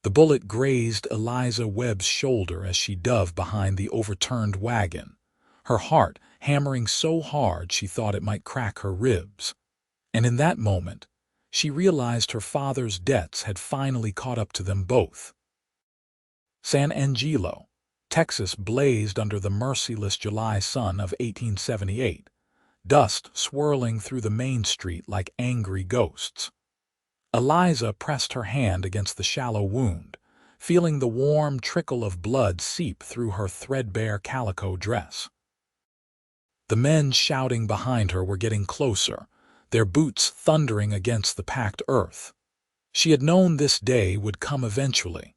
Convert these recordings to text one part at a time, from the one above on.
The bullet grazed Eliza Webb's shoulder as she dove behind the overturned wagon, her heart hammering so hard she thought it might crack her ribs. And in that moment, she realized her father's debts had finally caught up to them both. San Angelo, Texas blazed under the merciless July sun of 1878, dust swirling through the main street like angry ghosts. Eliza pressed her hand against the shallow wound, feeling the warm trickle of blood seep through her threadbare calico dress. The men shouting behind her were getting closer, their boots thundering against the packed earth. She had known this day would come eventually.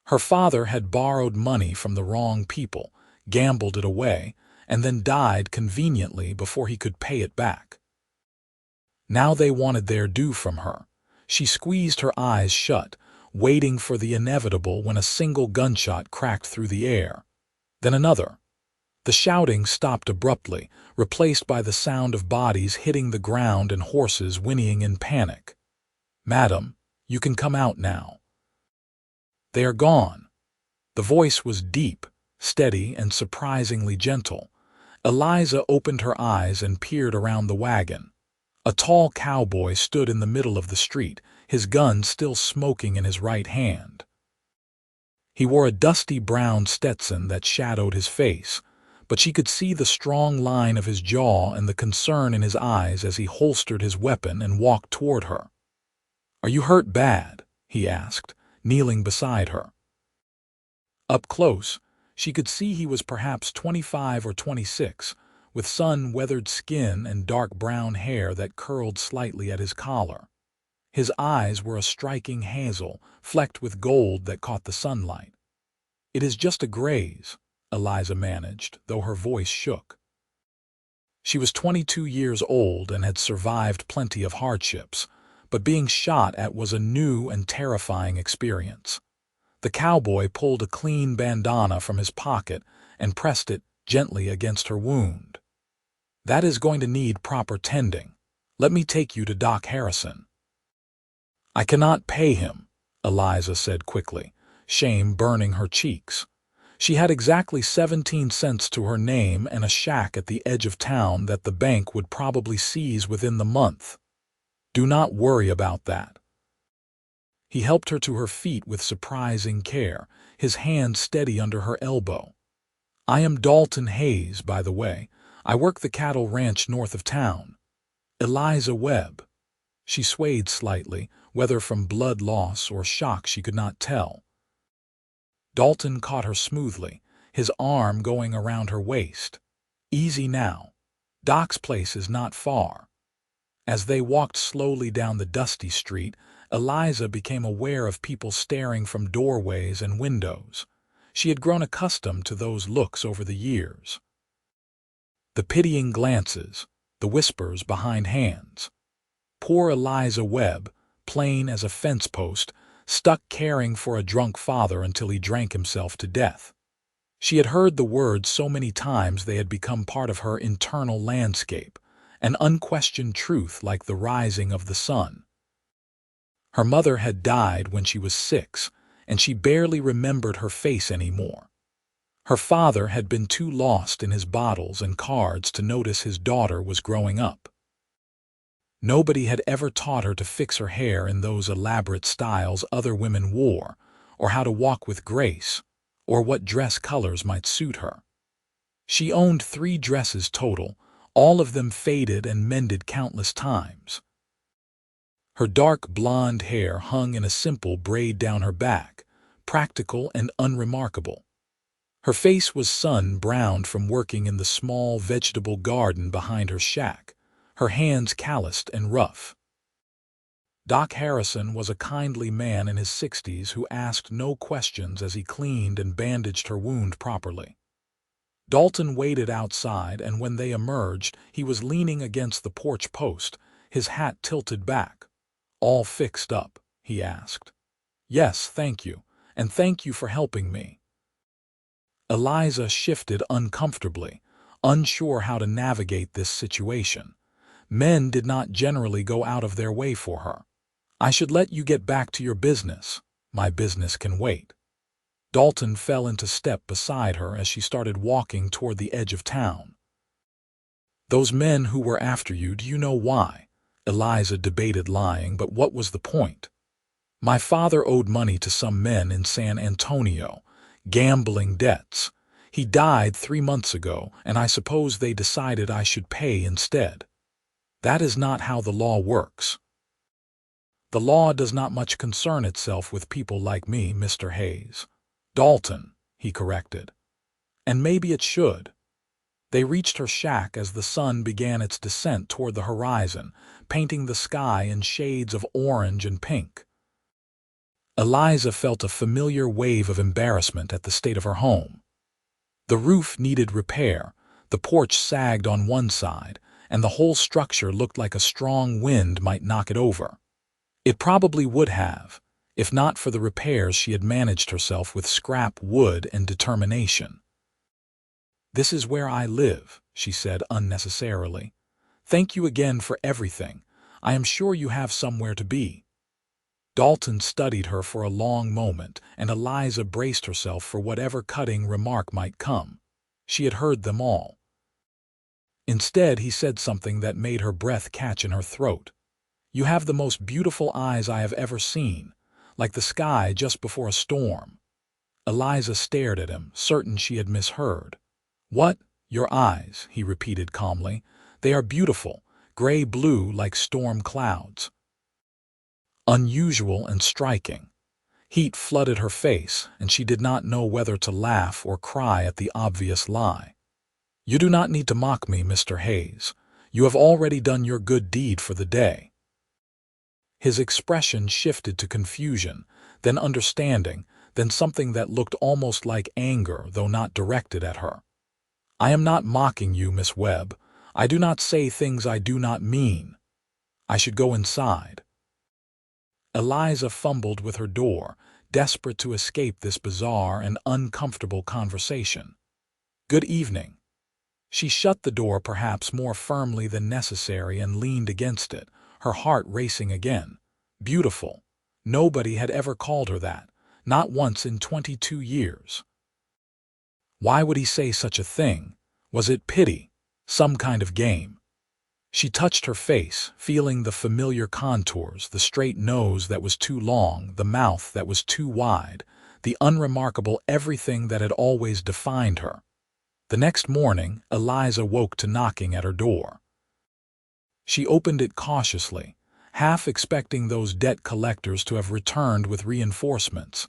Her father had borrowed money from the wrong people, gambled it away, and then died conveniently before he could pay it back. Now they wanted their due from her. She squeezed her eyes shut, waiting for the inevitable when a single gunshot cracked through the air. Then another. The shouting stopped abruptly, replaced by the sound of bodies hitting the ground and horses whinnying in panic. "Madam, you can come out now. They are gone." The voice was deep, steady, and surprisingly gentle. Eliza opened her eyes and peered around the wagon. A tall cowboy stood in the middle of the street, his gun still smoking in his right hand. He wore a dusty brown Stetson that shadowed his face, but she could see the strong line of his jaw and the concern in his eyes as he holstered his weapon and walked toward her. "Are you hurt bad?" he asked, kneeling beside her. Up close, she could see he was perhaps 25 or 26, with sun-weathered skin and dark brown hair that curled slightly at his collar. His eyes were a striking hazel, flecked with gold that caught the sunlight. "It is just a graze," Eliza managed, though her voice shook. She was 22 years old and had survived plenty of hardships, but being shot at was a new and terrifying experience. The cowboy pulled a clean bandana from his pocket and pressed it gently against her wound. "That is going to need proper tending. Let me take you to Doc Harrison." "I cannot pay him," Eliza said quickly, shame burning her cheeks. She had exactly 17 cents to her name and a shack at the edge of town that the bank would probably seize within the month. "Do not worry about that." He helped her to her feet with surprising care, his hand steady under her elbow. "I am Dalton Hayes, by the way. I work the cattle ranch north of town. Eliza Webb." She swayed slightly, whether from blood loss or shock she could not tell. Dalton caught her smoothly, his arm going around her waist. "Easy now. Doc's place is not far." As they walked slowly down the dusty street, Eliza became aware of people staring from doorways and windows. She had grown accustomed to those looks over the years. The pitying glances, the whispers behind hands. Poor Eliza Webb, plain as a fence post, stuck caring for a drunk father until he drank himself to death. She had heard the words so many times they had become part of her internal landscape, an unquestioned truth like the rising of the sun. Her mother had died when she was 6, and she barely remembered her face anymore. Her father had been too lost in his bottles and cards to notice his daughter was growing up. Nobody had ever taught her to fix her hair in those elaborate styles other women wore, or how to walk with grace, or what dress colors might suit her. She owned 3 dresses total, all of them faded and mended countless times. Her dark blonde hair hung in a simple braid down her back, practical and unremarkable. Her face was sun-browned from working in the small vegetable garden behind her shack, her hands calloused and rough. Doc Harrison was a kindly man in his 60s who asked no questions as he cleaned and bandaged her wound properly. Dalton waited outside, and when they emerged, he was leaning against the porch post, his hat tilted back. "All fixed up?" he asked. "Yes, thank you, and thank you for helping me." Eliza shifted uncomfortably, unsure how to navigate this situation. Men did not generally go out of their way for her. "I should let you get back to your business." My business can wait." Dalton fell into step beside her as she started walking toward the edge of town. "Those men who were after you, do you know why?" Eliza debated, lying, but what was the point? "My father owed money to some men in San Antonio, gambling debts. He died 3 months ago, and I suppose they decided I should pay instead. That is not how the law works." "The law does not much concern itself with people like me, Mr. Hayes." "Dalton," he corrected. "And maybe it should." They reached her shack as the sun began its descent toward the horizon, painting the sky in shades of orange and pink. Eliza felt a familiar wave of embarrassment at the state of her home. The roof needed repair, the porch sagged on one side, and the whole structure looked like a strong wind might knock it over. It probably would have, if not for the repairs she had managed herself with scrap wood and determination. "This is where I live," she said unnecessarily. "Thank you again for everything. I am sure you have somewhere to be." Dalton studied her for a long moment, and Eliza braced herself for whatever cutting remark might come. She had heard them all. Instead, he said something that made her breath catch in her throat. "You have the most beautiful eyes I have ever seen, like the sky just before a storm." Eliza stared at him, certain she had misheard. "What? Your eyes?" he repeated calmly. "They are beautiful, gray-blue like storm clouds." Unusual and striking. Heat flooded her face, and she did not know whether to laugh or cry at the obvious lie. "You do not need to mock me, Mr. Hayes. You have already done your good deed for the day." His expression shifted to confusion, then understanding, then something that looked almost like anger, though not directed at her. "I am not mocking you, Miss Webb. I do not say things I do not mean. I should go inside." Eliza fumbled with her door, desperate to escape this bizarre and uncomfortable conversation. "Good evening." She shut the door perhaps more firmly than necessary and leaned against it, her heart racing again. Beautiful. Nobody had ever called her that, not once in 22 years. Why would he say such a thing? Was it pity? Some kind of game? She touched her face, feeling the familiar contours, the straight nose that was too long, the mouth that was too wide, the unremarkable everything that had always defined her. The next morning, Eliza woke to knocking at her door. She opened it cautiously, half expecting those debt collectors to have returned with reinforcements.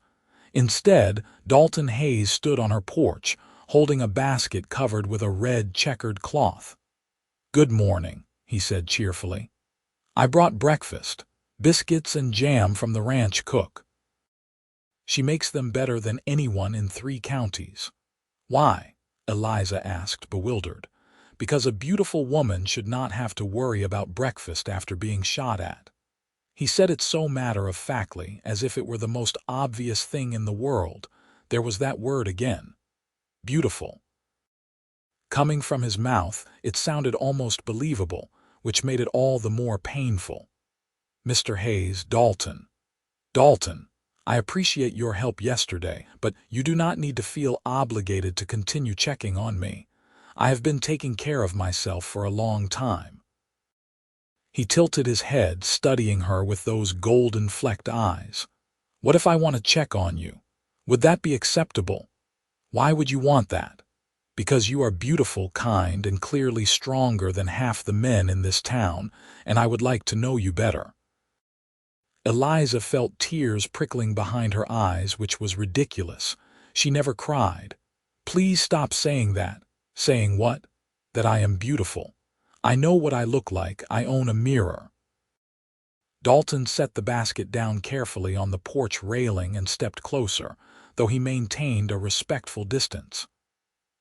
Instead, Dalton Hayes stood on her porch, holding a basket covered with a red checkered cloth. "Good morning," he said cheerfully. "I brought breakfast, biscuits and jam from the ranch cook. She makes them better than anyone in 3 counties. "Why?" Eliza asked, bewildered. "Because a beautiful woman should not have to worry about breakfast after being shot at." He said it so matter-of-factly, as if it were the most obvious thing in the world. There was that word again. Beautiful. Coming from his mouth, it sounded almost believable, which made it all the more painful. "Mr. Hayes, Dalton. Dalton, I appreciate your help yesterday, but you do not need to feel obligated to continue checking on me. I have been taking care of myself for a long time." He tilted his head, studying her with those golden-flecked eyes. "What if I want to check on you? Would that be acceptable?" "Why would you want that?" "Because you are beautiful, kind, and clearly stronger than half the men in this town, and I would like to know you better." Eliza felt tears prickling behind her eyes, which was ridiculous. She never cried. "Please stop saying that." "Saying what?" "That I am beautiful. I know what I look like. I own a mirror." Dalton set the basket down carefully on the porch railing and stepped closer, though he maintained a respectful distance.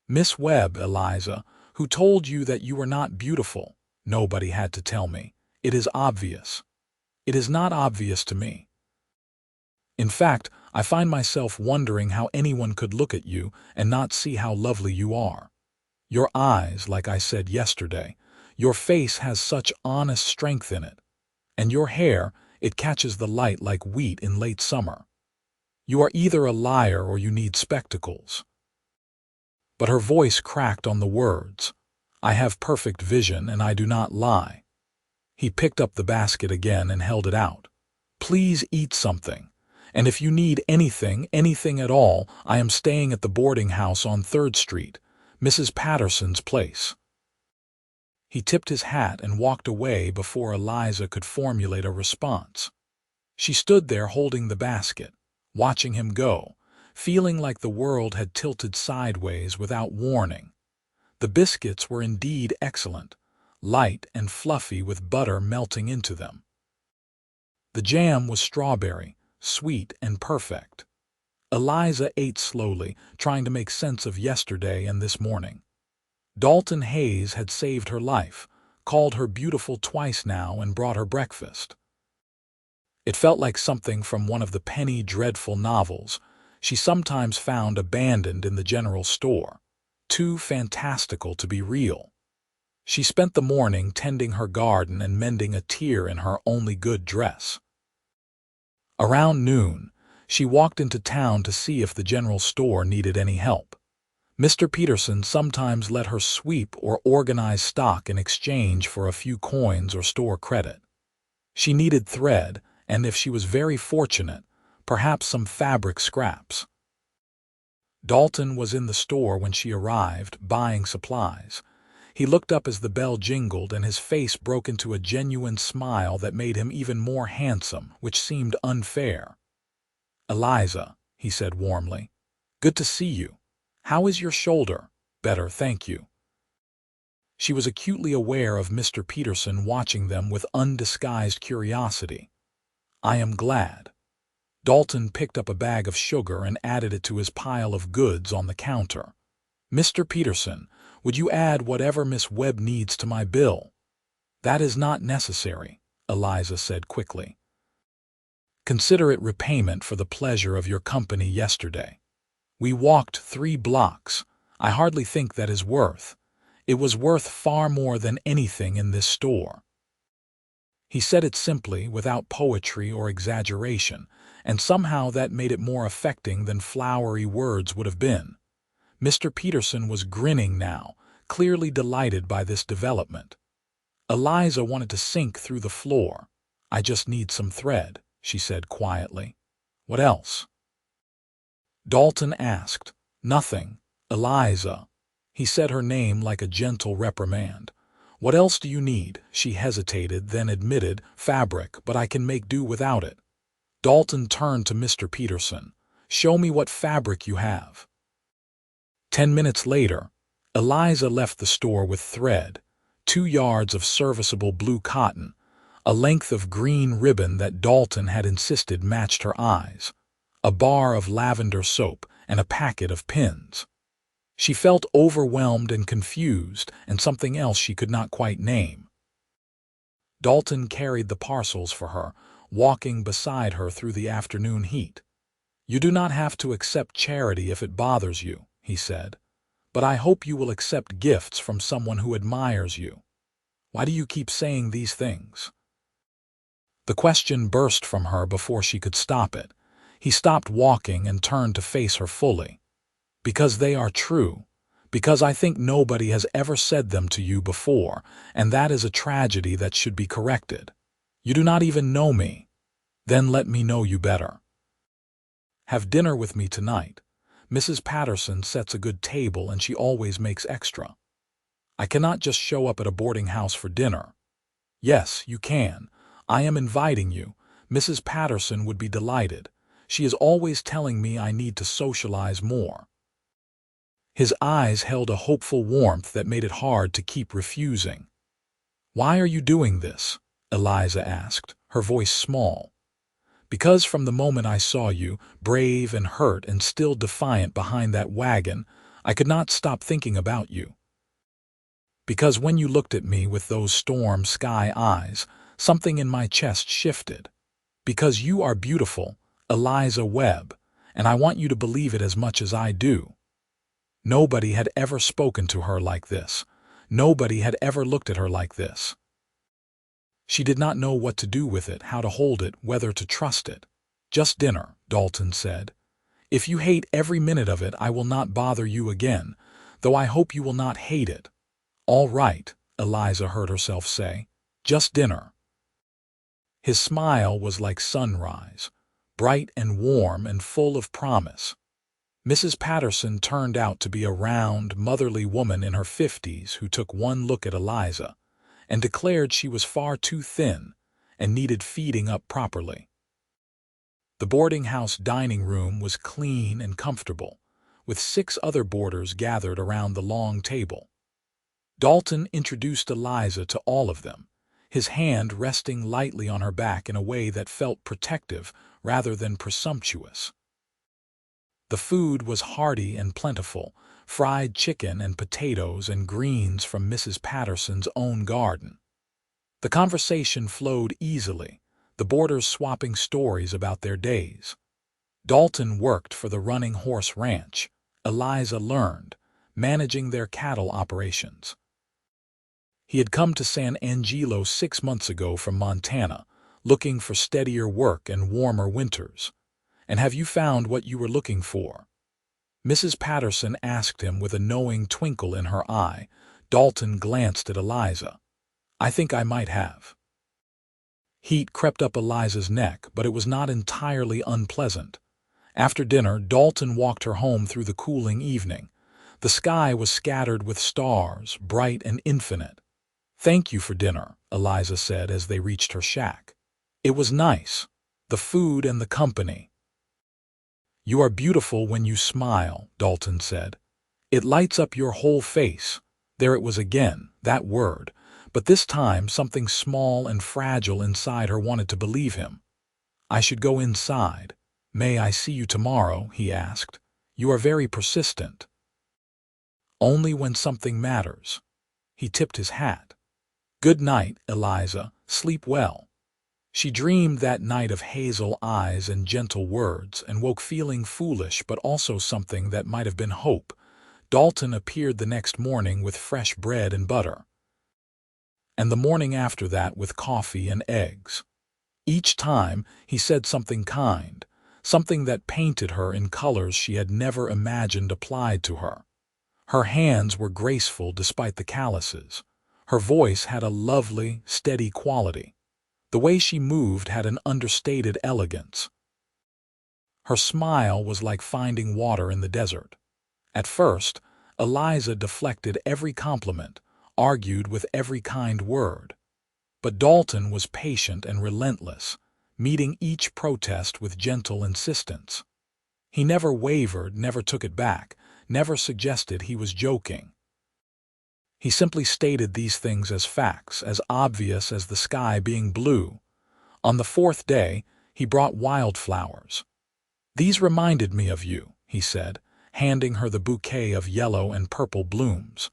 "Miss Webb, Eliza, who told you that you were not beautiful?" "Nobody had to tell me. It is obvious." "It is not obvious to me. In fact, I find myself wondering how anyone could look at you and not see how lovely you are. Your eyes, like I said yesterday, your face has such honest strength in it. And your hair, it catches the light like wheat in late summer." You are either a liar or you need spectacles. But her voice cracked on the words. I have perfect vision and I do not lie. He picked up the basket again and held it out. Please eat something. And if you need anything, anything at all, I am staying at the boarding house on 3rd Street, Mrs. Patterson's place. He tipped his hat and walked away before Eliza could formulate a response. She stood there holding the basket, watching him go, feeling like the world had tilted sideways without warning. The biscuits were indeed excellent, light and fluffy with butter melting into them. The jam was strawberry, sweet and perfect. Eliza ate slowly, trying to make sense of yesterday and this morning. Dalton Hayes had saved her life, called her beautiful twice now, and brought her breakfast. It felt like something from one of the penny dreadful novels she sometimes found abandoned in the general store, too fantastical to be real. She spent the morning tending her garden and mending a tear in her only good dress. Around noon, she walked into town to see if the general store needed any help. Mr. Peterson sometimes let her sweep or organize stock in exchange for a few coins or store credit. She needed thread, and if she was very fortunate, perhaps some fabric scraps. Dalton was in the store when she arrived, buying supplies. He looked up as the bell jingled, and his face broke into a genuine smile that made him even more handsome, which seemed unfair. "Eliza," he said warmly, "good to see you. How is your shoulder?" "Better, thank you." She was acutely aware of Mr. Peterson watching them with undisguised curiosity. "I am glad." Dalton picked up a bag of sugar and added it to his pile of goods on the counter. "Mr. Peterson, would you add whatever Miss Webb needs to my bill?" "That is not necessary," Eliza said quickly. "Consider it repayment for the pleasure of your company yesterday. We walked 3 blocks. I hardly think that is worth. It was worth far more than anything in this store." He said it simply, without poetry or exaggeration, and somehow that made it more affecting than flowery words would have been. Mr. Peterson was grinning now, clearly delighted by this development. Eliza wanted to sink through the floor. "I just need some thread," she said quietly. "What else?" Dalton asked. "Nothing, Eliza." He said her name like a gentle reprimand. "What else do you need?" She hesitated, then admitted, "Fabric, but I can make do without it." Dalton turned to Mr. Peterson. "Show me what fabric you have." 10 minutes later, Eliza left the store with thread, 2 yards of serviceable blue cotton, a length of green ribbon that Dalton had insisted matched her eyes, a bar of lavender soap, and a packet of pins. She felt overwhelmed and confused, and something else she could not quite name. Dalton carried the parcels for her, walking beside her through the afternoon heat. "You do not have to accept charity if it bothers you," he said, "but I hope you will accept gifts from someone who admires you. Why do you keep saying these things?" The question burst from her before she could stop it. He stopped walking and turned to face her fully. "Because they are true. Because I think nobody has ever said them to you before, and that is a tragedy that should be corrected. You do not even know me. Then let me know you better. Have dinner with me tonight. Mrs. Patterson sets a good table and she always makes extra. I cannot just show up at a boarding house for dinner." "Yes, you can. I am inviting you. Mrs. Patterson would be delighted. She is always telling me I need to socialize more." His eyes held a hopeful warmth that made it hard to keep refusing. "Why are you doing this?" Eliza asked, her voice small. "Because from the moment I saw you, brave and hurt and still defiant behind that wagon, I could not stop thinking about you. Because when you looked at me with those storm sky eyes, something in my chest shifted. Because you are beautiful, Eliza Webb, and I want you to believe it as much as I do." Nobody had ever spoken to her like this. Nobody had ever looked at her like this. She did not know what to do with it, how to hold it, whether to trust it. "Just dinner," Dalton said. If you hate every minute of it, I will not bother you again, though I hope you will not hate it. All right, Eliza heard herself say. Just dinner. His smile was like sunrise, bright and warm and full of promise. Mrs. Patterson turned out to be a round, motherly woman in her 50s who took one look at Eliza and declared she was far too thin and needed feeding up properly. The boarding house dining room was clean and comfortable, with 6 other boarders gathered around the long table. Dalton introduced Eliza to all of them, his hand resting lightly on her back in a way that felt protective rather than presumptuous. The food was hearty and plentiful, fried chicken and potatoes and greens from Mrs. Patterson's own garden. The conversation flowed easily, the boarders swapping stories about their days. Dalton worked for the Running Horse Ranch, Eliza learned, managing their cattle operations. He had come to San Angelo 6 months ago from Montana, looking for steadier work and warmer winters. And have you found what you were looking for? Mrs. Patterson asked him with a knowing twinkle in her eye. Dalton glanced at Eliza. I think I might have. Heat crept up Eliza's neck, but it was not entirely unpleasant. After dinner, Dalton walked her home through the cooling evening. The sky was scattered with stars, bright and infinite. Thank you for dinner, Eliza said as they reached her shack. It was nice, the food and the company. You are beautiful when you smile, Dalton said. It lights up your whole face. There it was again, that word. But this time something small and fragile inside her wanted to believe him. I should go inside. May I see you tomorrow? He asked. You are very persistent. Only when something matters. He tipped his hat. Good night, Eliza. Sleep well. She dreamed that night of hazel eyes and gentle words and woke feeling foolish but also something that might have been hope. Dalton appeared the next morning with fresh bread and butter. And the morning after that with coffee and eggs. Each time he said something kind, something that painted her in colors she had never imagined applied to her. Her hands were graceful despite the calluses. Her voice had a lovely, steady quality. The way she moved had an understated elegance. Her smile was like finding water in the desert. At first, Eliza deflected every compliment, argued with every kind word. But Dalton was patient and relentless, meeting each protest with gentle insistence. He never wavered, never took it back, never suggested he was joking. He simply stated these things as facts, as obvious as the sky being blue. On the 4th day, he brought wildflowers. These reminded me of you, he said, handing her the bouquet of yellow and purple blooms.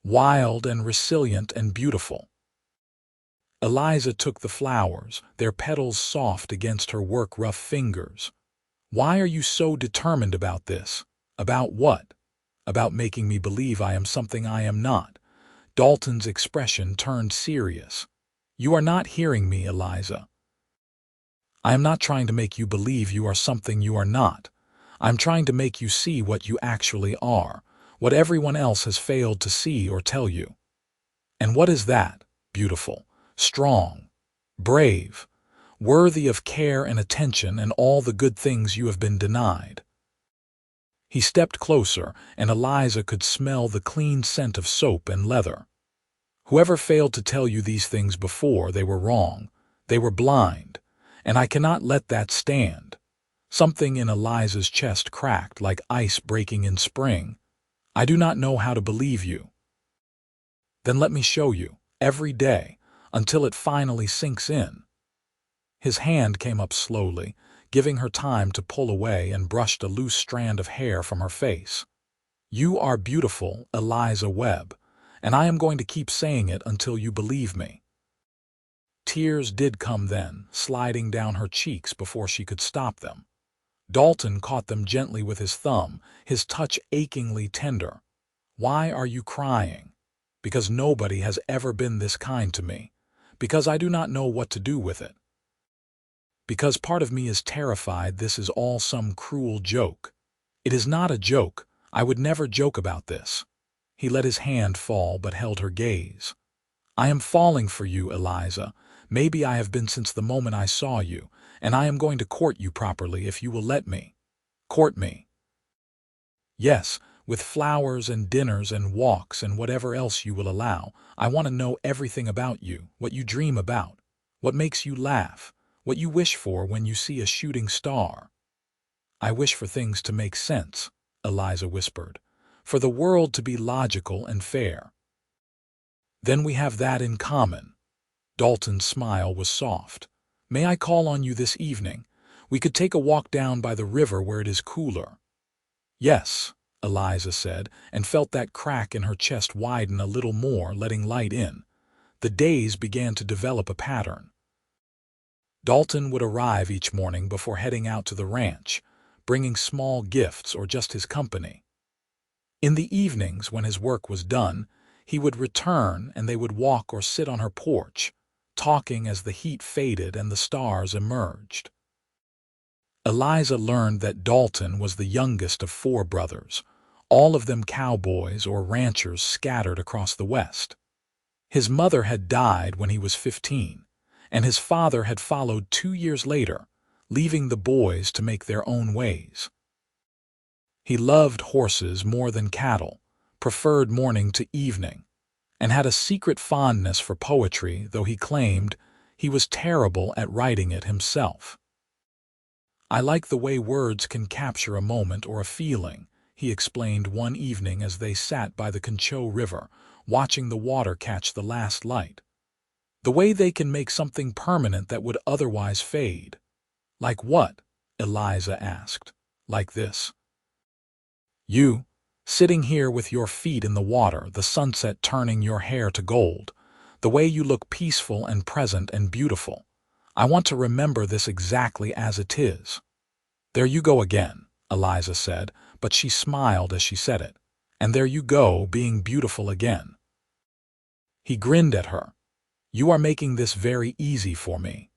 Wild and resilient and beautiful. Eliza took the flowers, their petals soft against her work-rough fingers. Why are you so determined about this? About what? About making me believe I am something I am not. Dalton's expression turned serious. You are not hearing me, Eliza. I am not trying to make you believe you are something you are not. I'm trying to make you see what you actually are, what everyone else has failed to see or tell you. And what is that? Beautiful, strong, brave, worthy of care and attention and all the good things you have been denied. He stepped closer, and Eliza could smell the clean scent of soap and leather. Whoever failed to tell you these things before, they were wrong. They were blind, and I cannot let that stand. Something in Eliza's chest cracked like ice breaking in spring. I do not know how to believe you. Then let me show you, every day, until it finally sinks in. His hand came up slowly, giving her time to pull away, and brushed a loose strand of hair from her face. You are beautiful, Eliza Webb, and I am going to keep saying it until you believe me. Tears did come then, sliding down her cheeks before she could stop them. Dalton caught them gently with his thumb, his touch achingly tender. Why are you crying? Because nobody has ever been this kind to me. Because I do not know what to do with it. Because part of me is terrified this is all some cruel joke. It is not a joke. I would never joke about this. He let his hand fall but held her gaze. I am falling for you, Eliza. Maybe I have been since the moment I saw you, and I am going to court you properly if you will let me. Court me. Yes, with flowers and dinners and walks and whatever else you will allow. I want to know everything about you, what you dream about, what makes you laugh, what you wish for when you see a shooting star. I wish for things to make sense, Eliza whispered, for the world to be logical and fair. Then we have that in common. Dalton's smile was soft. May I call on you this evening? We could take a walk down by the river where it is cooler. Yes, Eliza said, and felt that crack in her chest widen a little more, letting light in. The days began to develop a pattern. Dalton would arrive each morning before heading out to the ranch, bringing small gifts or just his company. In the evenings, when his work was done, he would return and they would walk or sit on her porch, talking as the heat faded and the stars emerged. Eliza learned that Dalton was the youngest of 4 brothers, all of them cowboys or ranchers scattered across the West. His mother had died when he was 15, and his father had followed 2 years later, leaving the boys to make their own ways. He loved horses more than cattle, preferred morning to evening, and had a secret fondness for poetry, though he claimed he was terrible at writing it himself. I like the way words can capture a moment or a feeling, he explained one evening as they sat by the Concho River, watching the water catch the last light. The way they can make something permanent that would otherwise fade. Like what? Eliza asked. Like this. You, sitting here with your feet in the water, the sunset turning your hair to gold, the way you look peaceful and present and beautiful. I want to remember this exactly as it is. There you go again, Eliza said, but she smiled as she said it. And there you go, being beautiful again. He grinned at her. You are making this very easy for me.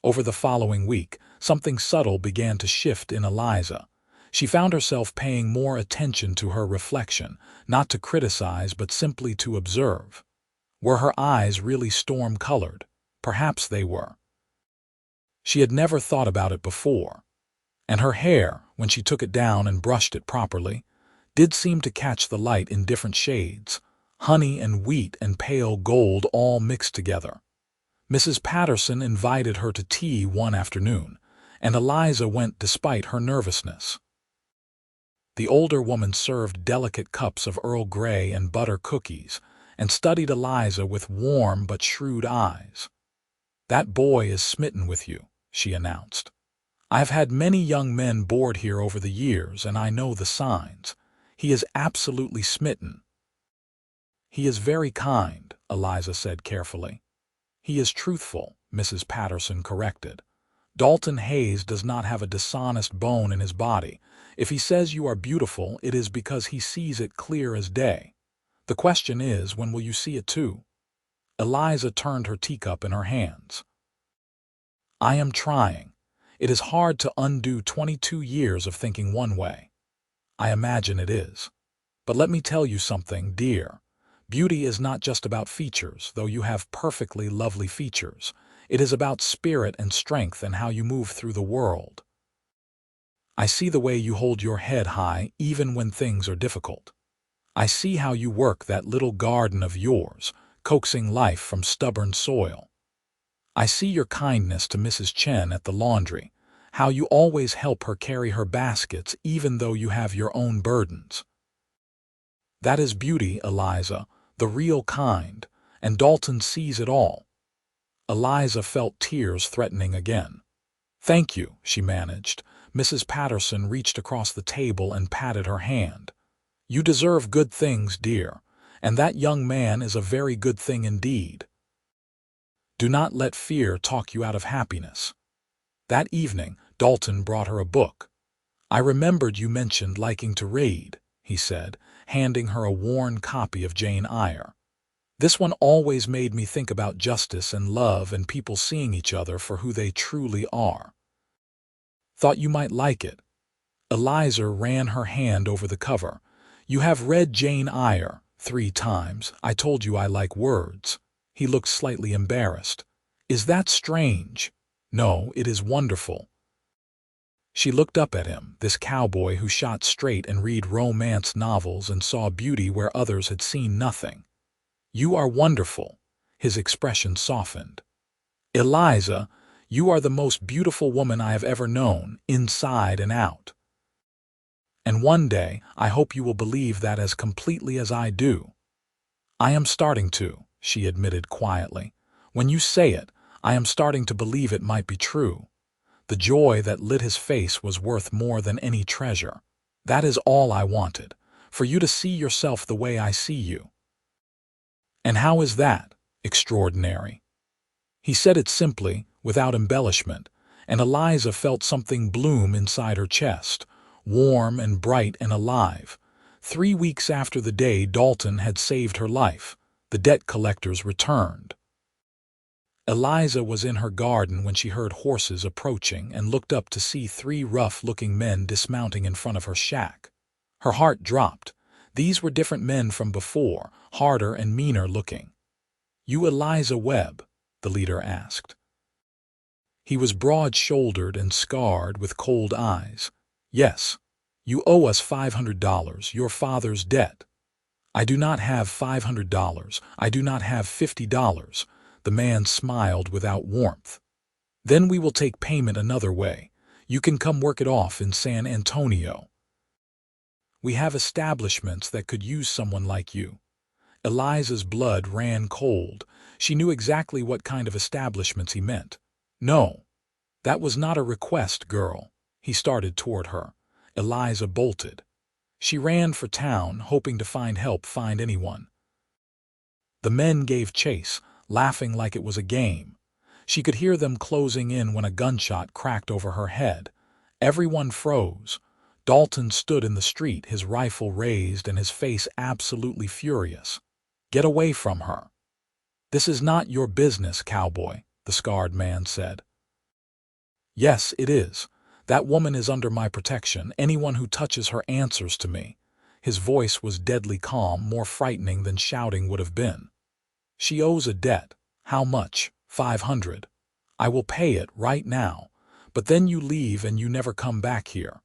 Over the following week, something subtle began to shift in Eliza. She found herself paying more attention to her reflection, not to criticize but simply to observe. Were her eyes really storm-colored? Perhaps they were. She had never thought about it before. And her hair, when she took it down and brushed it properly, did seem to catch the light in different shades, honey and wheat and pale gold all mixed together. Mrs. Patterson invited her to tea one afternoon, and Eliza went despite her nervousness. The older woman served delicate cups of Earl Grey and butter cookies, and studied Eliza with warm but shrewd eyes. That boy is smitten with you, she announced. I've had many young men board here over the years, and I know the signs. He is absolutely smitten. He is very kind, Eliza said carefully. He is truthful, Mrs. Patterson corrected. Dalton Hayes does not have a dishonest bone in his body. If he says you are beautiful, it is because he sees it clear as day. The question is, when will you see it too? Eliza turned her teacup in her hands. I am trying. It is hard to undo 22 years of thinking one way. I imagine it is. But let me tell you something, dear. Beauty is not just about features, though you have perfectly lovely features. It is about spirit and strength and how you move through the world. I see the way you hold your head high even when things are difficult. I see how you work that little garden of yours, coaxing life from stubborn soil. I see your kindness to Mrs. Chen at the laundry, how you always help her carry her baskets even though you have your own burdens. That is beauty, Eliza, the real kind, and Dalton sees it all. Eliza felt tears threatening again. Thank you, she managed. Mrs. Patterson reached across the table and patted her hand. You deserve good things, dear, and that young man is a very good thing indeed. Do not let fear talk you out of happiness. That evening, Dalton brought her a book. I remembered you mentioned liking to read, he said, handing her a worn copy of Jane Eyre. This one always made me think about justice and love and people seeing each other for who they truly are. Thought you might like it. Eliza ran her hand over the cover. You have read Jane Eyre 3 times. I told you I like words. He looked slightly embarrassed. Is that strange? No, it is wonderful. She looked up at him, this cowboy who shot straight and read romance novels and saw beauty where others had seen nothing. You are wonderful. His expression softened. Eliza, you are the most beautiful woman I have ever known, inside and out. And one day, I hope you will believe that as completely as I do. I am starting to, she admitted quietly. When you say it, I am starting to believe it might be true. The joy that lit his face was worth more than any treasure. That is all I wanted, for you to see yourself the way I see you. And how is that? Extraordinary. He said it simply, without embellishment, and Eliza felt something bloom inside her chest, warm and bright and alive. 3 weeks after the day Dalton had saved her life, the debt collectors returned. Eliza was in her garden when she heard horses approaching and looked up to see 3 rough-looking men dismounting in front of her shack. Her heart dropped. These were different men from before, harder and meaner looking. You Eliza Webb? The leader asked. He was broad-shouldered and scarred with cold eyes. Yes. You owe us $500, your father's debt. I do not have $500. I do not have $50. The man smiled without warmth. Then we will take payment another way. You can come work it off in San Antonio. We have establishments that could use someone like you. Eliza's blood ran cold. She knew exactly what kind of establishments he meant. No, that was not a request, girl. He started toward her. Eliza bolted. She ran for town, hoping to find anyone. The men gave chase, laughing like it was a game. She could hear them closing in when a gunshot cracked over her head. Everyone froze. Dalton stood in the street, his rifle raised and his face absolutely furious. Get away from her. This is not your business, cowboy, the scarred man said. Yes, it is. That woman is under my protection. Anyone who touches her answers to me. His voice was deadly calm, more frightening than shouting would have been. She owes a debt. How much? 500. I will pay it right now. But then you leave and you never come back here.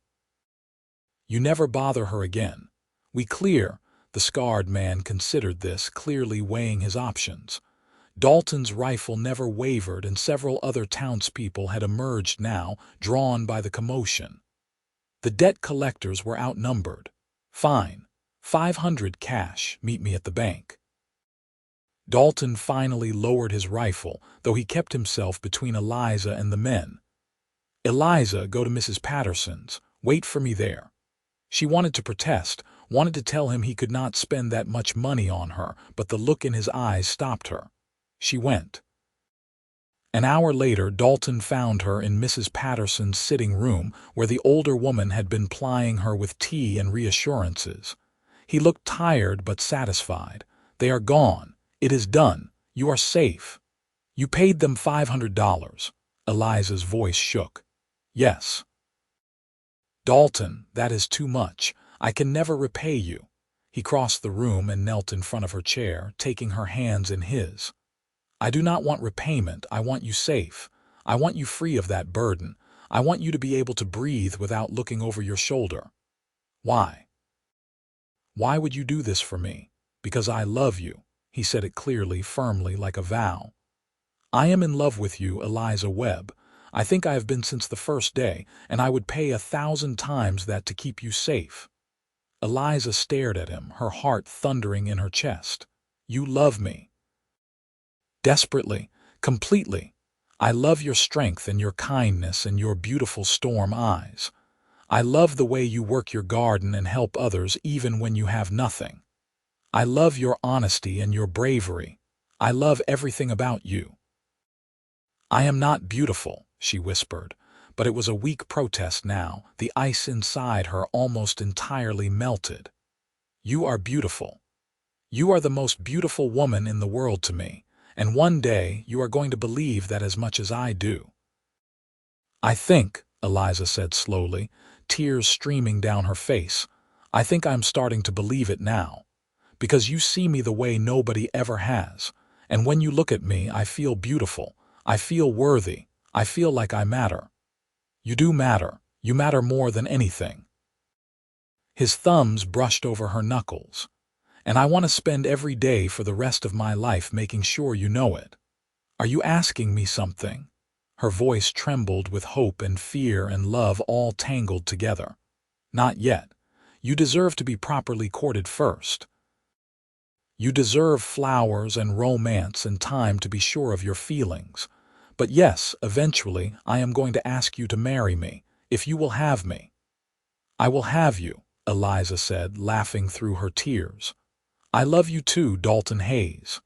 You never bother her again. We clear. The scarred man considered this, clearly weighing his options. Dalton's rifle never wavered, and several other townspeople had emerged now, drawn by the commotion. The debt collectors were outnumbered. Fine. 500 cash. Meet me at the bank. Dalton finally lowered his rifle, though he kept himself between Eliza and the men. Eliza, go to Mrs. Patterson's. Wait for me there. She wanted to protest, wanted to tell him he could not spend that much money on her, but the look in his eyes stopped her. She went. An hour later, Dalton found her in Mrs. Patterson's sitting room, where the older woman had been plying her with tea and reassurances. He looked tired but satisfied. They are gone. It is done. You are safe. You paid them $500. Eliza's voice shook. Yes. Dalton, that is too much. I can never repay you. He crossed the room and knelt in front of her chair, taking her hands in his. I do not want repayment. I want you safe. I want you free of that burden. I want you to be able to breathe without looking over your shoulder. Why? Why would you do this for me? Because I love you. He said it clearly, firmly, like a vow. I am in love with you, Eliza Webb. I think I have been since the first day, and I would pay 1,000 times that to keep you safe. Eliza stared at him, her heart thundering in her chest. You love me. Desperately, completely. I love your strength and your kindness and your beautiful storm eyes. I love the way you work your garden and help others even when you have nothing. I love your honesty and your bravery. I love everything about you. I am not beautiful, she whispered, but it was a weak protest now. The ice inside her almost entirely melted. You are beautiful. You are the most beautiful woman in the world to me, and one day you are going to believe that as much as I do." "I think," Eliza said slowly, tears streaming down her face, "I think I'm starting to believe it now. Because you see me the way nobody ever has, and when you look at me I feel beautiful, I feel worthy, I feel like I matter. You do matter, you matter more than anything." His thumbs brushed over her knuckles. "And I want to spend every day for the rest of my life making sure you know it. Are you asking me something?" Her voice trembled with hope and fear and love all tangled together. "Not yet. You deserve to be properly courted first. You deserve flowers and romance and time to be sure of your feelings. But yes, eventually I am going to ask you to marry me, if you will have me." "I will have you," Eliza said, laughing through her tears. "I love you too, Dalton Hayes.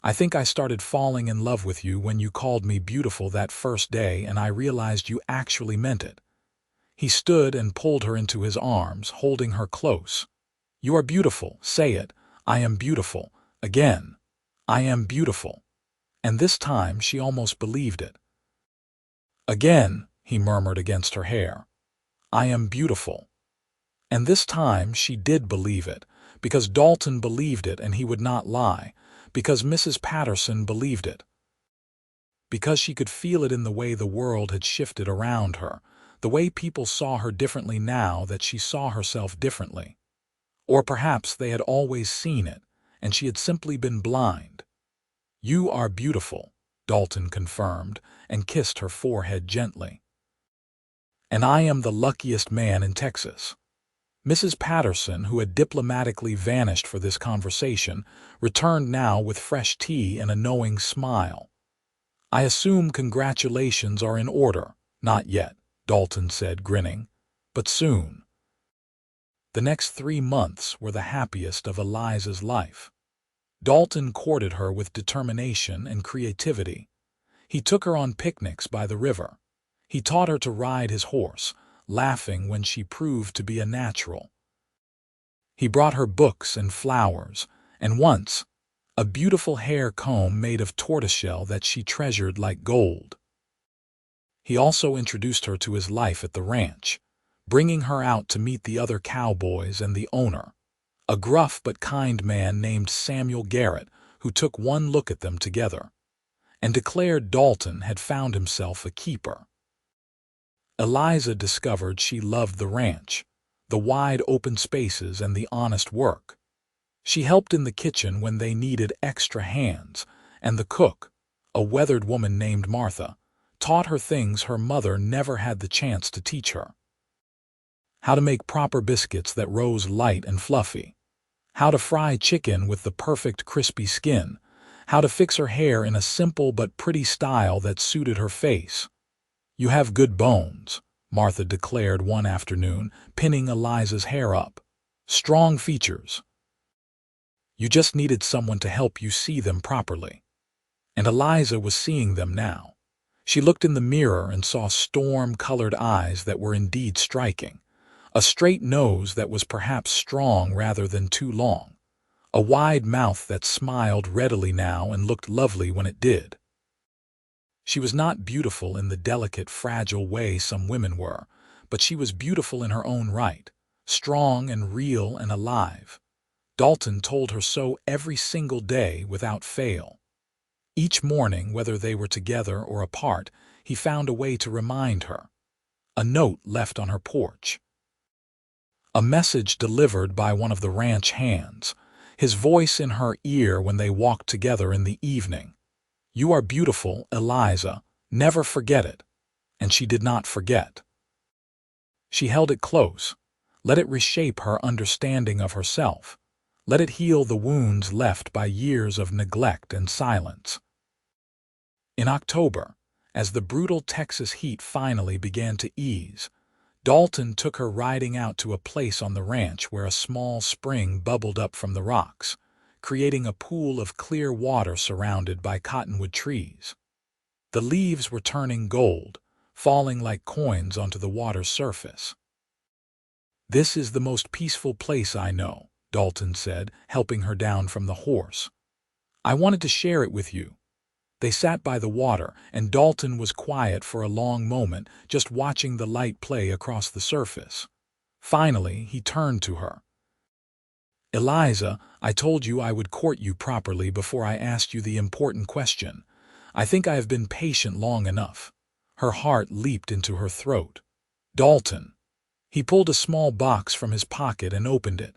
I think I started falling in love with you when you called me beautiful that first day and I realized you actually meant it." He stood and pulled her into his arms, holding her close. "You are beautiful, say it. I am beautiful. Again. I am beautiful." And this time she almost believed it. "Again," he murmured against her hair. "I am beautiful." And this time she did believe it, because Dalton believed it and he would not lie, because Mrs. Patterson believed it, because she could feel it in the way the world had shifted around her, the way people saw her differently now that she saw herself differently. Or perhaps they had always seen it, and she had simply been blind. "You are beautiful," Dalton confirmed, and kissed her forehead gently. "And I am the luckiest man in Texas." Mrs. Patterson, who had diplomatically vanished for this conversation, returned now with fresh tea and a knowing smile. "I assume congratulations are in order." "Not yet," Dalton said, grinning. "But soon." The next 3 months were the happiest of Eliza's life. Dalton courted her with determination and creativity. He took her on picnics by the river. He taught her to ride his horse, laughing when she proved to be a natural. He brought her books and flowers, and once, a beautiful hair comb made of tortoiseshell that she treasured like gold. He also introduced her to his life at the ranch, bringing her out to meet the other cowboys and the owner, a gruff but kind man named Samuel Garrett, who took one look at them together and declared Dalton had found himself a keeper. Eliza discovered she loved the ranch, the wide open spaces and the honest work. She helped in the kitchen when they needed extra hands, and the cook, a weathered woman named Martha, taught her things her mother never had the chance to teach her. How to make proper biscuits that rose light and fluffy, how to fry chicken with the perfect crispy skin, how to fix her hair in a simple but pretty style that suited her face. "You have good bones," Martha declared one afternoon, pinning Eliza's hair up. "Strong features. You just needed someone to help you see them properly." And Eliza was seeing them now. She looked in the mirror and saw storm-colored eyes that were indeed striking, a straight nose that was perhaps strong rather than too long, a wide mouth that smiled readily now and looked lovely when it did. She was not beautiful in the delicate, fragile way some women were, but she was beautiful in her own right, strong and real and alive. Dalton told her so every single day without fail. Each morning, whether they were together or apart, he found a way to remind her. A note left on her porch, a message delivered by one of the ranch hands, his voice in her ear when they walked together in the evening. "You are beautiful, Eliza. Never forget it." And she did not forget. She held it close, let it reshape her understanding of herself, let it heal the wounds left by years of neglect and silence. In October, as the brutal Texas heat finally began to ease, Dalton took her riding out to a place on the ranch where a small spring bubbled up from the rocks, creating a pool of clear water surrounded by cottonwood trees. The leaves were turning gold, falling like coins onto the water's surface. "This is the most peaceful place I know," Dalton said, helping her down from the horse. "I wanted to share it with you." They sat by the water, and Dalton was quiet for a long moment, just watching the light play across the surface. Finally, he turned to her. "Eliza, I told you I would court you properly before I asked you the important question. I think I have been patient long enough." Her heart leaped into her throat. "Dalton." He pulled a small box from his pocket and opened it.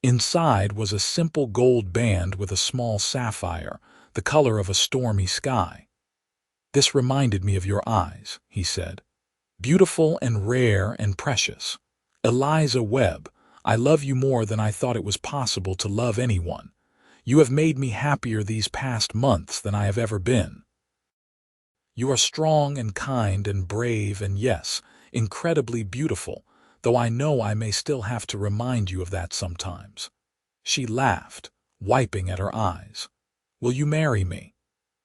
Inside was a simple gold band with a small sapphire, the color of a stormy sky. "This reminded me of your eyes," he said. "Beautiful and rare and precious. Eliza Webb, I love you more than I thought it was possible to love anyone. You have made me happier these past months than I have ever been. You are strong and kind and brave and, yes, incredibly beautiful, though I know I may still have to remind you of that sometimes." She laughed, wiping at her eyes. "Will you marry me?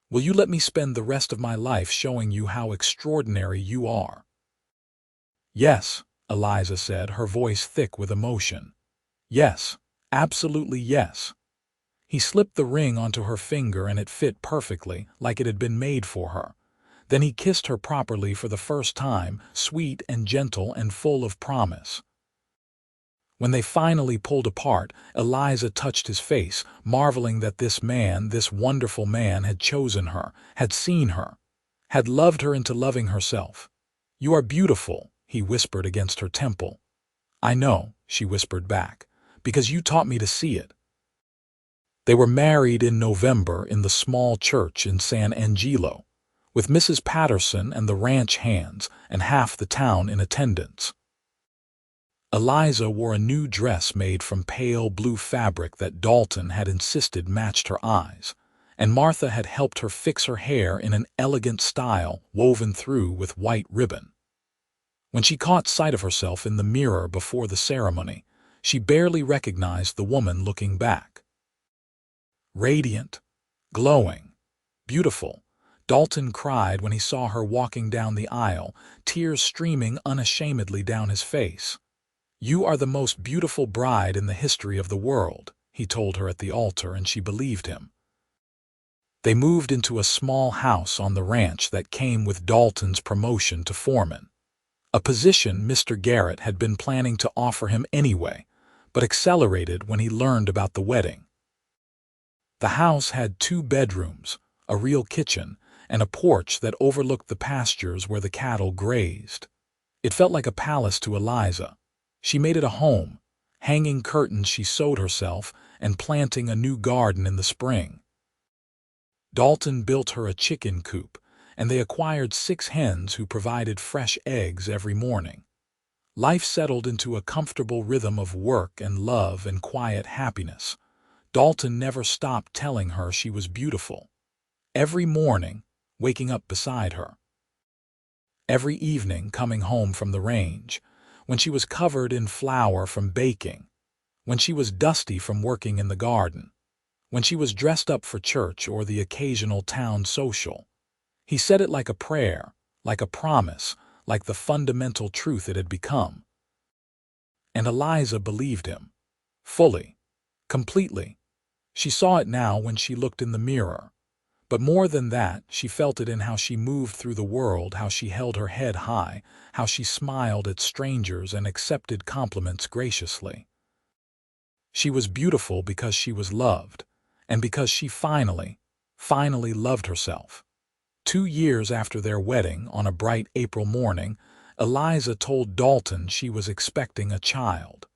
Will you let me spend the rest of my life showing you how extraordinary you are?" "Yes," Eliza said, her voice thick with emotion. "Yes, absolutely yes." He slipped the ring onto her finger and it fit perfectly, like it had been made for her. Then he kissed her properly for the first time, sweet and gentle and full of promise. When they finally pulled apart, Eliza touched his face, marveling that this man, this wonderful man, had chosen her, had seen her, had loved her into loving herself. "You are beautiful," he whispered against her temple. "I know," she whispered back, "because you taught me to see it." They were married in November in the small church in San Angelo, with Mrs. Patterson and the ranch hands and half the town in attendance. Eliza wore a new dress made from pale blue fabric that Dalton had insisted matched her eyes, and Martha had helped her fix her hair in an elegant style woven through with white ribbon. When she caught sight of herself in the mirror before the ceremony, she barely recognized the woman looking back. Radiant, glowing, beautiful, Dalton cried when he saw her walking down the aisle, tears streaming unashamedly down his face. "You are the most beautiful bride in the history of the world," he told her at the altar, and she believed him. They moved into a small house on the ranch that came with Dalton's promotion to foreman, a position Mr. Garrett had been planning to offer him anyway, but accelerated when he learned about the wedding. The house had 2 bedrooms, a real kitchen, and a porch that overlooked the pastures where the cattle grazed. It felt like a palace to Eliza. She made it a home, hanging curtains she sewed herself and planting a new garden in the spring. Dalton built her a chicken coop, and they acquired 6 hens who provided fresh eggs every morning. Life settled into a comfortable rhythm of work and love and quiet happiness. Dalton never stopped telling her she was beautiful. Every morning, waking up beside her. Every evening, coming home from the range, when she was covered in flour from baking, when she was dusty from working in the garden, when she was dressed up for church or the occasional town social. He said it like a prayer, like a promise, like the fundamental truth it had become. And Eliza believed him. Fully. Completely. She saw it now when she looked in the mirror. But more than that, she felt it in how she moved through the world, how she held her head high, how she smiled at strangers and accepted compliments graciously. She was beautiful because she was loved, and because she finally loved herself. 2 years after their wedding, on a bright April morning, Eliza told Dalton she was expecting a child.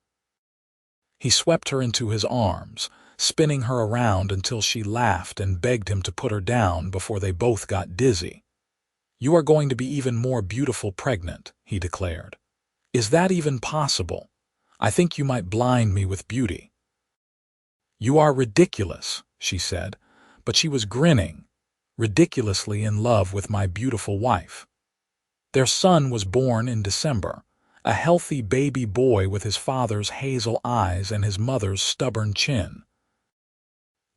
He swept her into his arms, spinning her around until she laughed and begged him to put her down before they both got dizzy. "You are going to be even more beautiful pregnant," he declared. "Is that even possible? I think you might blind me with beauty." "You are ridiculous," she said, but she was grinning, ridiculously in love with my beautiful wife. Their son was born in December, a healthy baby boy with his father's hazel eyes and his mother's stubborn chin.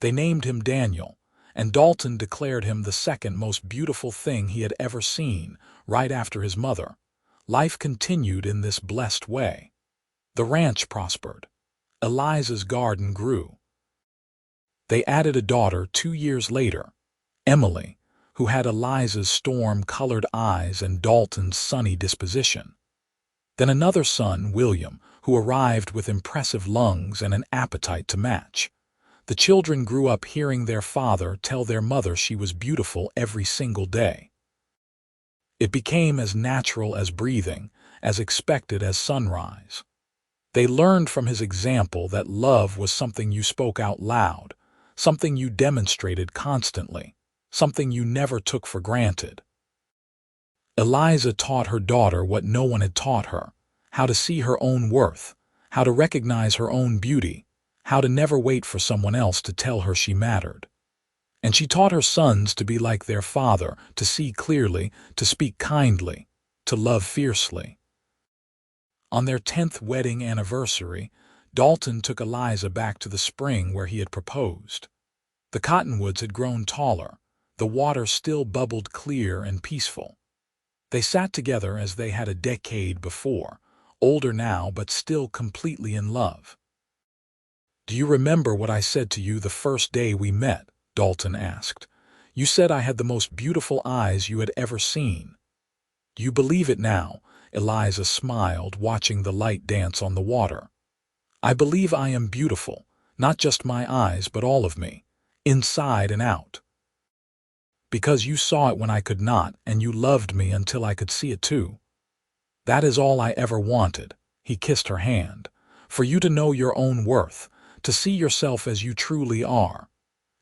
They named him Daniel, and Dalton declared him the second most beautiful thing he had ever seen, right after his mother. Life continued in this blessed way. The ranch prospered. Eliza's garden grew. They added a daughter 2 years later, Emily, who had Eliza's storm-colored eyes and Dalton's sunny disposition. Then another son, William, who arrived with impressive lungs and an appetite to match. The children grew up hearing their father tell their mother she was beautiful every single day. It became as natural as breathing, as expected as sunrise. They learned from his example that love was something you spoke out loud, something you demonstrated constantly, something you never took for granted. Eliza taught her daughter what no one had taught her: how to see her own worth, how to recognize her own beauty, how to never wait for someone else to tell her she mattered. And she taught her sons to be like their father, to see clearly, to speak kindly, to love fiercely. On their 10th wedding anniversary, Dalton took Eliza back to the spring where he had proposed. The cottonwoods had grown taller, the water still bubbled clear and peaceful. They sat together as they had a decade before, older now but still completely in love. "Do you remember what I said to you the first day we met?" Dalton asked. "You said I had the most beautiful eyes you had ever seen." "Do you believe it now?" Eliza smiled, watching the light dance on the water. "I believe I am beautiful, not just my eyes but all of me, inside and out. Because you saw it when I could not, and you loved me until I could see it too. That is all I ever wanted." He kissed her hand. "For you to know your own worth, to see yourself as you truly are."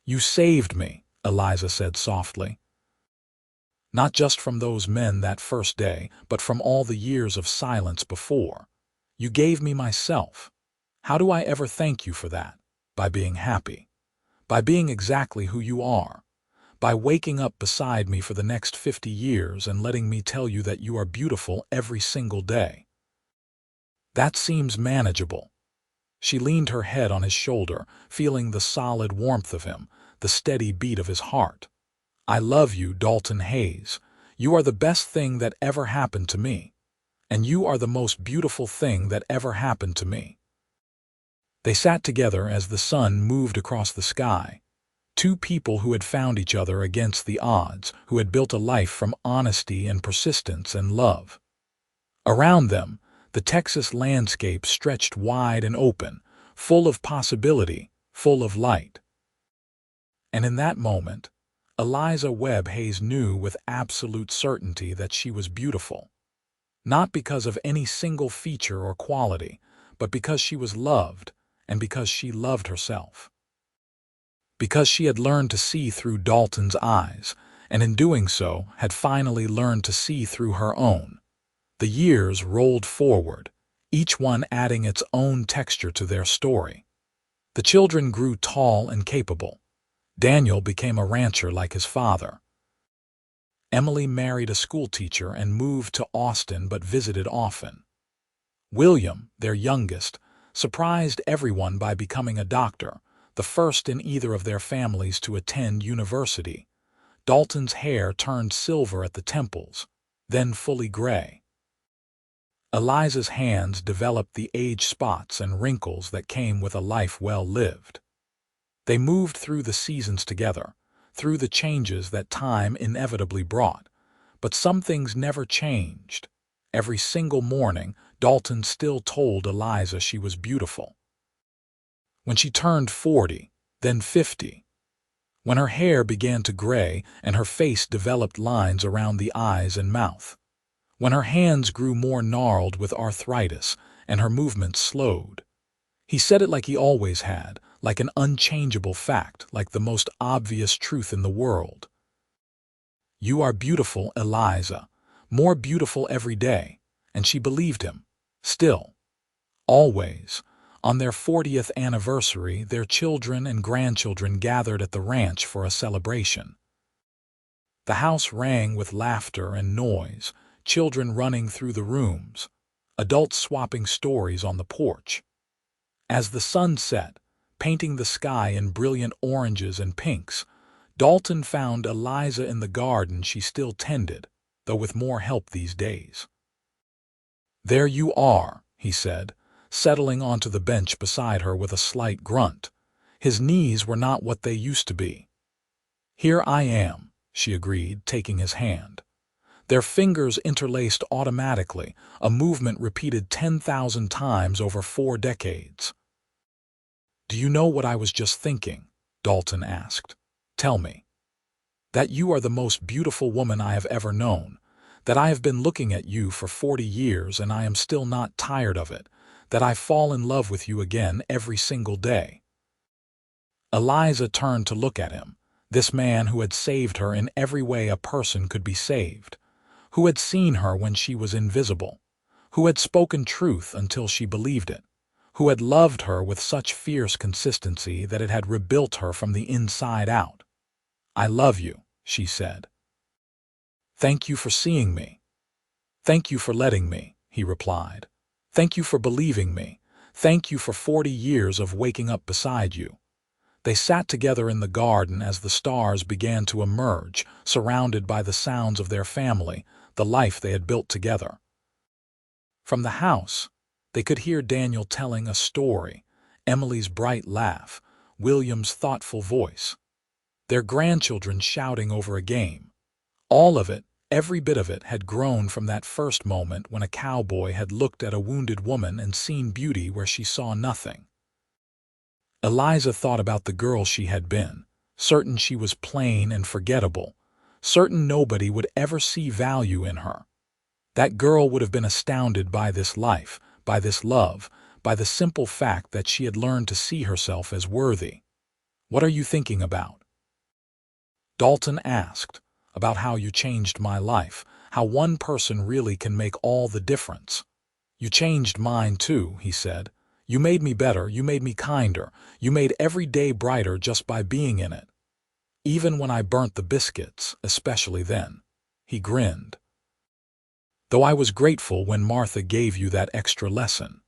"You saved me," Eliza said softly. "Not just from those men that first day, but from all the years of silence before. You gave me myself. How do I ever thank you for that? By being happy. By being exactly who you are. By waking up beside me for the next 50 years and letting me tell you that you are beautiful every single day. That seems manageable." She leaned her head on his shoulder, feeling the solid warmth of him, the steady beat of his heart. "I love you, Dalton Hayes. You are the best thing that ever happened to me. And you are the most beautiful thing that ever happened to me." They sat together as the sun moved across the sky. Two people who had found each other against the odds, who had built a life from honesty and persistence and love. Around them, the Texas landscape stretched wide and open, full of possibility, full of light. And in that moment, Eliza Webb Hayes knew with absolute certainty that she was beautiful. Not because of any single feature or quality, but because she was loved, and because she loved herself. Because she had learned to see through Dalton's eyes, and in doing so had finally learned to see through her own. The years rolled forward, each one adding its own texture to their story. The children grew tall and capable. Daniel became a rancher like his father. Emily married a schoolteacher and moved to Austin but visited often. William, their youngest, surprised everyone by becoming a doctor, the first in either of their families to attend university. Dalton's hair turned silver at the temples, then fully gray. Eliza's hands developed the age spots and wrinkles that came with a life well lived. They moved through the seasons together, through the changes that time inevitably brought. But some things never changed. Every single morning, Dalton still told Eliza she was beautiful. When she turned 40, then 50, when her hair began to gray and her face developed lines around the eyes and mouth, when her hands grew more gnarled with arthritis and her movements slowed. He said it like he always had, like an unchangeable fact, like the most obvious truth in the world. "You are beautiful, Eliza, more beautiful every day," and she believed him, still, always. On their 40th anniversary, their children and grandchildren gathered at the ranch for a celebration. The house rang with laughter and noise, children running through the rooms, adults swapping stories on the porch. As the sun set, painting the sky in brilliant oranges and pinks, Dalton found Eliza in the garden she still tended, though with more help these days. "There you are," he said, settling onto the bench beside her with a slight grunt. His knees were not what they used to be. "Here I am," she agreed, taking his hand. Their fingers interlaced automatically, a movement repeated 10,000 times over 4 decades. "Do you know what I was just thinking?" Dalton asked. "Tell me." "That you are the most beautiful woman I have ever known, that I have been looking at you for 40 years and I am still not tired of it, that I fall in love with you again every single day." Eliza turned to look at him, this man who had saved her in every way a person could be saved, who had seen her when she was invisible, who had spoken truth until she believed it, who had loved her with such fierce consistency that it had rebuilt her from the inside out. "I love you," she said. "Thank you for seeing me." "Thank you for letting me," he replied. "Thank you for believing me. Thank you for 40 years of waking up beside you." They sat together in the garden as the stars began to emerge, surrounded by the sounds of their family, the life they had built together. From the house, they could hear Daniel telling a story, Emily's bright laugh, William's thoughtful voice, their grandchildren shouting over a game. All of it, every bit of it, had grown from that first moment when a cowboy had looked at a wounded woman and seen beauty where she saw nothing. Eliza thought about the girl she had been, certain she was plain and forgettable, certain nobody would ever see value in her. That girl would have been astounded by this life, by this love, by the simple fact that she had learned to see herself as worthy. "What are you thinking about?" Dalton asked. "About how you changed my life, how one person really can make all the difference." "You changed mine too," he said. "You made me better, you made me kinder, you made every day brighter just by being in it. Even when I burnt the biscuits, especially then." He grinned. "Though I was grateful when Martha gave you that extra lesson."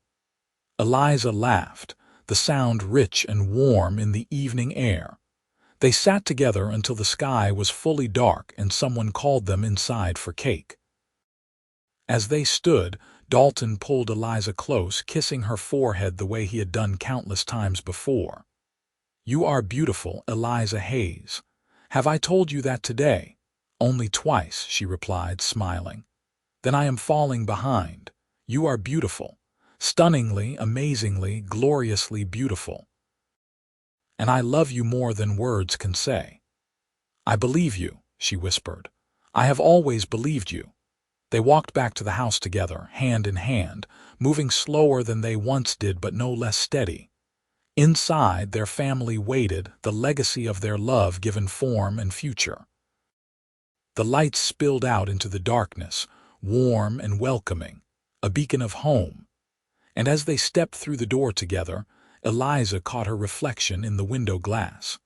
Eliza laughed, the sound rich and warm in the evening air. They sat together until the sky was fully dark and someone called them inside for cake. As they stood, Dalton pulled Eliza close, kissing her forehead the way he had done countless times before. "You are beautiful, Eliza Hayes. Have I told you that today?" "Only twice," she replied, smiling. "Then I am falling behind. You are beautiful. Stunningly, amazingly, gloriously beautiful. And I love you more than words can say." "I believe you," she whispered. "I have always believed you." They walked back to the house together, hand in hand, moving slower than they once did but no less steady. Inside, their family waited, the legacy of their love given form and future. The lights spilled out into the darkness, warm and welcoming, a beacon of home. And as they stepped through the door together, Eliza caught her reflection in the window glass.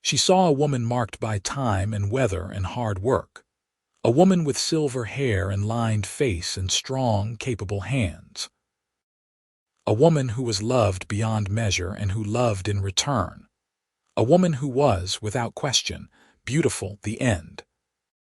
She saw a woman marked by time and weather and hard work. A woman with silver hair and lined face and strong, capable hands. A woman who was loved beyond measure and who loved in return. A woman who was, without question, beautiful, the end.